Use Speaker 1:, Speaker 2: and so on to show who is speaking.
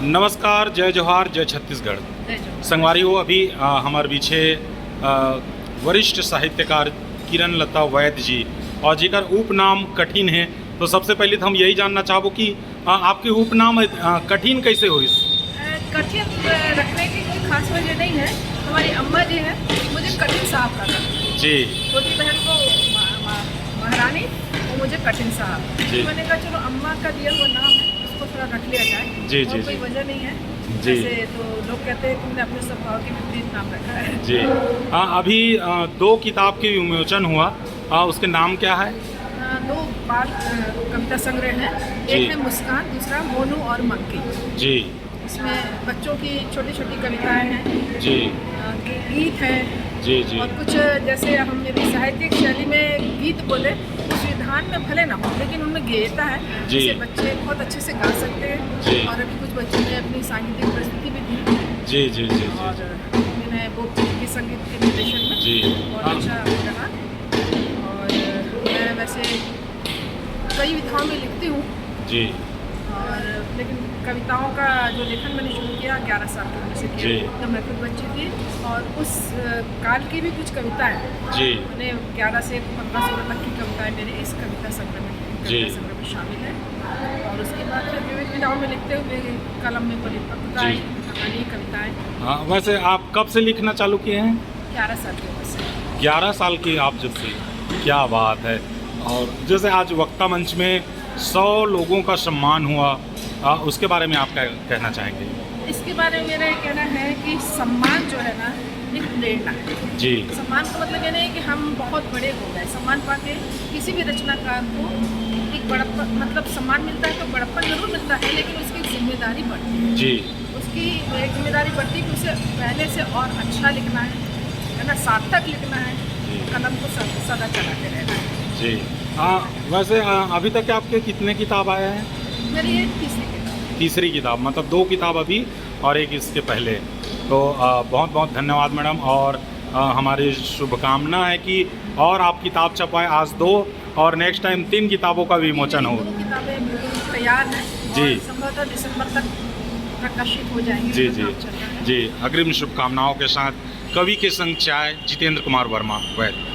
Speaker 1: नमस्कार, जय जोहार, जय छत्तीसगढ़। संगवारी हो अभी हमारे पीछे वरिष्ठ साहित्यकार किरण लता वैद्य जी और जेकर उपनाम कठिन है। तो सबसे पहले तो हम यही जानना चाहबो कि आपके उपनाम कठिन कैसे हुई?
Speaker 2: कठिन रखने की कोई खास वजह नहीं है। हमारी अम्मा जी है, मुझे कठिन साहब का था
Speaker 1: जी।
Speaker 2: छोटी बहन को महारानी और मुझे कठिन साहब।
Speaker 1: जी।
Speaker 2: मैंने कहा चलो अम्मा का दिया हुआ नाम है, उसको थोड़ा रख लिया जाए।
Speaker 1: जी
Speaker 2: और
Speaker 1: जी
Speaker 2: कोई
Speaker 1: जी
Speaker 2: वजह नहीं है
Speaker 1: जी।
Speaker 2: जैसे तो लोग कहते हैं तुमने अपने स्वभाव के विपरीत नाम रखा है।
Speaker 1: जी अभी 2 किताब के विमोचन हुआ, उसके नाम क्या है?
Speaker 2: 2 बाल कविता संग्रह हैं। एक है मुस्कान, दूसरा मोनू और मंकी।
Speaker 1: जी।
Speaker 2: इसमें बच्चों की छोटी छोटी कविताएं हैं
Speaker 1: जी
Speaker 2: गीत है
Speaker 1: जी जी
Speaker 2: और कुछ जैसे हम यदि साहित्यिक शैली में गीत बोले उस विधान में भले ना हो लेकिन उनमें गेयता है जिसे बच्चे बहुत अच्छे से गा सकते हैं। और अभी कुछ बच्चों ने अपनी सांगीतिक प्रस्तुति भी दी।
Speaker 1: जी जी जी
Speaker 2: और मैंने बोपची के संगीत के निर्देशन में
Speaker 1: जी
Speaker 2: बहुत अच्छा रहा। और मैं वैसे कई विधाओं में लिखती हूँ
Speaker 1: जी।
Speaker 2: और लेकिन कविताओं का जो लेखन मैंने शुरू किया 11 साल की उम्र से किया जब मैं खुद बच्ची थी। और उस काल की भी कुछ कविताएं
Speaker 1: जी
Speaker 2: मैंने 11 से 15-16 तक की कविताएं मेरे इस कविता संग्रह में शामिल है। और उसके बाद फिर विविध विधाओं में लिखते हुए कलम में परिपक्वता आई, कहानी कविताएं।
Speaker 1: हाँ, वैसे आप कब से लिखना चालू किए हैं?
Speaker 2: 11 साल की उम्र से।
Speaker 1: 11 साल की आप जब से, क्या बात है। और जैसे आज वक्ता मंच में 100 लोगों का सम्मान हुआ, उसके बारे में आप क्या कहना चाहेंगे?
Speaker 2: इसके बारे में मेरा ये कहना है कि सम्मान जो है ना एक प्रेरणा है।
Speaker 1: जी।
Speaker 2: सम्मान का मतलब ये नहीं कि हम बहुत बड़े हो गए। सम्मान पाके किसी भी रचनाकार को एक बड़प्पन मतलब सम्मान मिलता है तो बड़प्पन जरूर मिलता है लेकिन उसकी जिम्मेदारी बढ़ती है।
Speaker 1: जी।
Speaker 2: उसकी एक जिम्मेदारी बढ़ती है कि उसे पहले से और अच्छा लिखना है ना, सार्थक लिखना है, कलम को सदा चलाते रहना है।
Speaker 1: जी। वैसे अभी तक आपके कितने किताब आए हैं?
Speaker 2: मेरी ये तीसरी किताब
Speaker 1: मतलब 2 किताब अभी और एक इसके पहले। तो बहुत बहुत धन्यवाद मैडम। और हमारी शुभकामना है कि और आप किताब छपाएं, आज 2 और नेक्स्ट टाइम 3 किताबों का विमोचन हो।
Speaker 2: 2 किताबें तैयार हैं
Speaker 1: जी।
Speaker 2: संभवतः दिसंबर तक प्रकाशित हो जाएंगी।
Speaker 1: जी जी जी। अग्रिम शुभकामनाओं के साथ कवि के संग चाय, जितेंद्र कुमार वर्मा वैद्य।